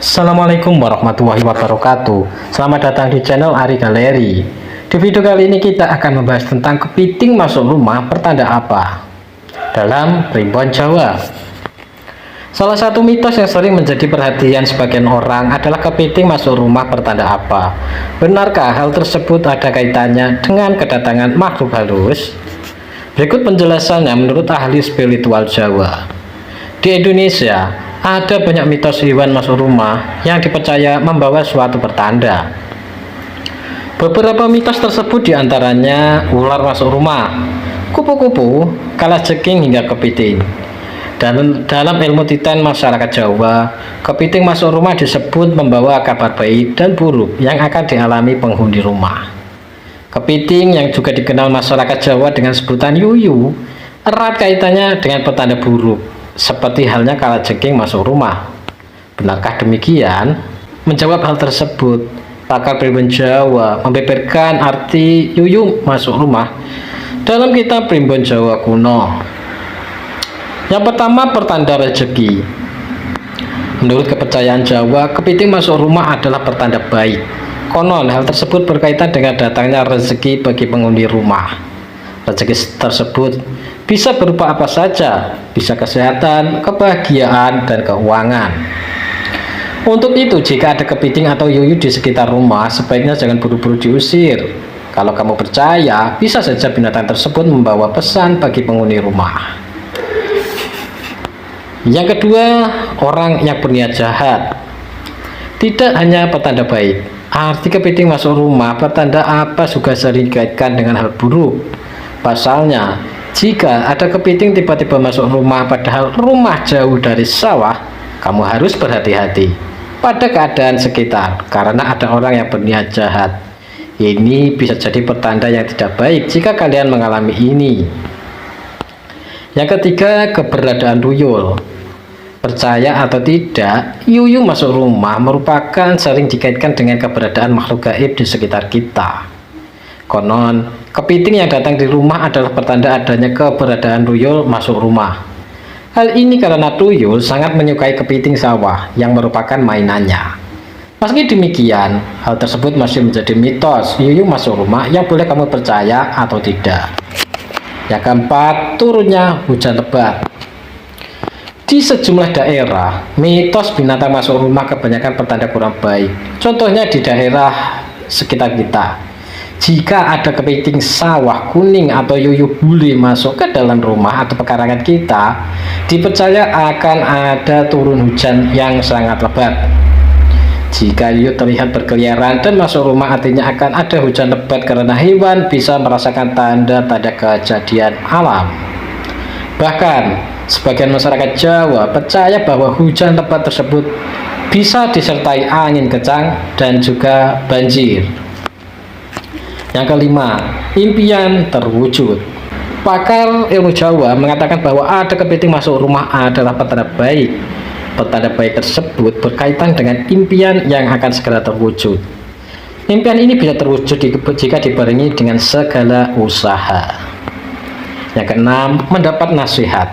Assalamualaikum warahmatullahi wabarakatuh. Selamat datang di channel Ari Galeri. Di video kali ini kita akan membahas tentang kepiting masuk rumah pertanda apa dalam primbon Jawa. Salah satu mitos yang sering menjadi perhatian sebagian orang adalah kepiting masuk rumah pertanda apa. Benarkah hal tersebut ada kaitannya dengan kedatangan makhluk halus? Berikut penjelasannya menurut ahli spiritual Jawa. Di Indonesia, ada banyak mitos hewan masuk rumah yang dipercaya membawa suatu pertanda. Beberapa mitos tersebut diantaranya ular masuk rumah, kupu-kupu, kalajengking hingga kepiting. Dan dalam ilmu titan masyarakat Jawa, kepiting masuk rumah disebut membawa kabar baik dan buruk yang akan dialami penghuni rumah. Kepiting yang juga dikenal masyarakat Jawa dengan sebutan yuyu erat kaitannya dengan petanda buruk, seperti halnya kalajengking masuk rumah. Benarkah demikian? Menjawab hal tersebut, pakar primbon Jawa membeberkan arti yuyu masuk rumah dalam kitab Primbon Jawa Kuno. Yang pertama, pertanda rezeki. Menurut kepercayaan Jawa, kepiting masuk rumah adalah pertanda baik. Konon hal tersebut berkaitan dengan datangnya rezeki bagi penghuni rumah. Rezeki tersebut bisa berupa apa saja, bisa kesehatan, kebahagiaan, dan keuangan. Untuk itu, jika ada kepiting atau yuyu di sekitar rumah, sebaiknya jangan buru-buru diusir. Kalau kamu percaya, bisa saja binatang tersebut membawa pesan bagi penghuni rumah. Yang kedua, orang yang berniat jahat. Tidak hanya pertanda baik, arti kepiting masuk rumah pertanda apa juga sering dikaitkan dengan hal buruk. Pasalnya, jika ada kepiting tiba-tiba masuk rumah padahal rumah jauh dari sawah, kamu harus berhati-hati pada keadaan sekitar karena ada orang yang berniat jahat. Ini bisa jadi pertanda yang tidak baik jika kalian mengalami ini. Yang ketiga, keberadaan tuyul. Percaya atau tidak, yuyu masuk rumah merupakan sering dikaitkan dengan keberadaan makhluk gaib di sekitar kita. Konon, kepiting yang datang di rumah adalah pertanda adanya keberadaan tuyul masuk rumah. Hal ini karena tuyul sangat menyukai kepiting sawah yang merupakan mainannya. Meski demikian, hal tersebut masih menjadi mitos yuyu masuk rumah yang boleh kamu percaya atau tidak. Yang keempat, turunnya hujan lebat. Di sejumlah daerah, mitos binatang masuk rumah kebanyakan pertanda kurang baik. Contohnya di daerah sekitar kita. Jika ada kepiting sawah kuning atau yuyu bule masuk ke dalam rumah atau pekarangan kita, dipercaya akan ada turun hujan yang sangat lebat. Jika yuyu terlihat berkeliaran dan masuk rumah, artinya akan ada hujan lebat karena hewan bisa merasakan tanda-tanda kejadian alam. Bahkan, sebagian masyarakat Jawa percaya bahwa hujan lebat tersebut bisa disertai angin kencang dan juga banjir. Yang kelima, impian terwujud. Pakar ilmu Jawa mengatakan bahwa ada kepiting masuk rumah adalah pertanda baik. Pertanda baik tersebut berkaitan dengan impian yang akan segera terwujud. Impian ini bisa terwujud jika dibarengi dengan segala usaha. Yang keenam, mendapat nasihat.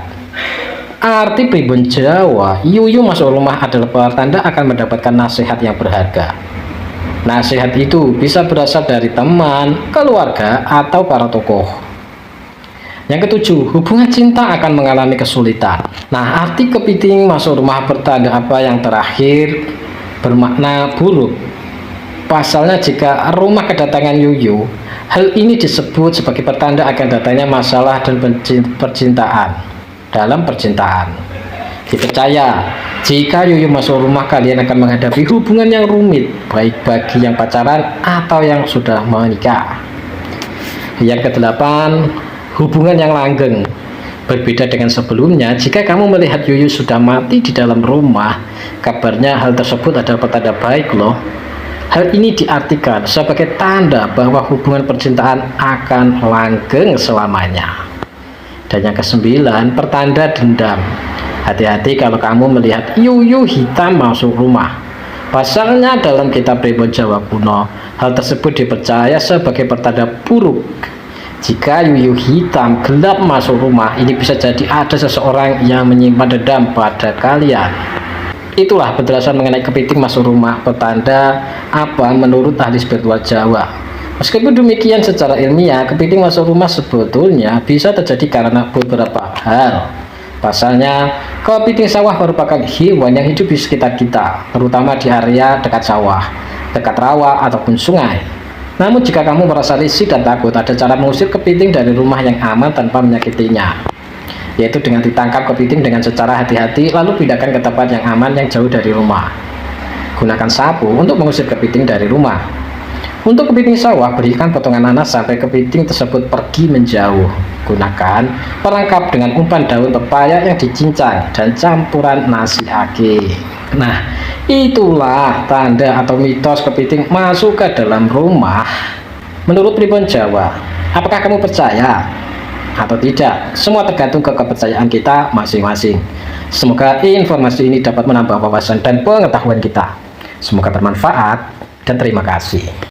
Arti primbon Jawa, yuyu masuk rumah adalah pertanda akan mendapatkan nasihat yang berharga. Nasihat itu bisa berasal dari teman, keluarga, atau para tokoh. Yang ketujuh, hubungan cinta akan mengalami kesulitan. Nah, arti kepiting masuk rumah pertanda apa yang terakhir bermakna buruk. Pasalnya, jika rumah kedatangan yuyu, hal ini disebut sebagai pertanda akan datangnya masalah dan percintaan. Dalam percintaan, dipercaya jika yuyu masuk rumah kalian akan menghadapi hubungan yang rumit, baik bagi yang pacaran atau yang sudah menikah. Yang kedelapan, hubungan yang langgeng. Berbeda dengan sebelumnya, jika kamu melihat yuyu sudah mati di dalam rumah, kabarnya hal tersebut adalah pertanda baik loh. Hal ini diartikan sebagai tanda bahwa hubungan percintaan akan langgeng selamanya. Dan yang kesembilan, pertanda dendam. Hati-hati kalau kamu melihat yuyu hitam masuk rumah. Pasalnya dalam kitab Primbon Jawa Kuno, hal tersebut dipercaya sebagai pertanda buruk. Jika yuyu hitam gelap masuk rumah, ini bisa jadi ada seseorang yang menyimpan dendam pada kalian. Itulah penjelasan mengenai kepiting masuk rumah petanda apa menurut ahli spiritual Jawa. Meskipun demikian, secara ilmiah kepiting masuk rumah sebetulnya bisa terjadi karena beberapa hal. Pasalnya, kepiting sawah merupakan hewan yang hidup di sekitar kita, terutama di area dekat sawah, dekat rawa ataupun sungai. Namun jika kamu merasa risih dan takut, ada cara mengusir kepiting dari rumah yang aman tanpa menyakitinya, yaitu dengan ditangkap kepiting dengan secara hati-hati lalu pindahkan ke tempat yang aman yang jauh dari rumah. Gunakan sapu untuk mengusir kepiting dari rumah. Untuk kepiting sawah, berikan potongan nanas sampai kepiting tersebut pergi menjauh. Gunakan perangkap dengan umpan daun pepaya yang dicincang dan campuran nasi ake. Nah, itulah tanda atau mitos kepiting masuk ke dalam rumah menurut Primbon Jawa. Apakah kamu percaya atau tidak? Semua tergantung ke kepercayaan kita masing-masing. Semoga informasi ini dapat menambah wawasan dan pengetahuan kita. Semoga bermanfaat dan terima kasih.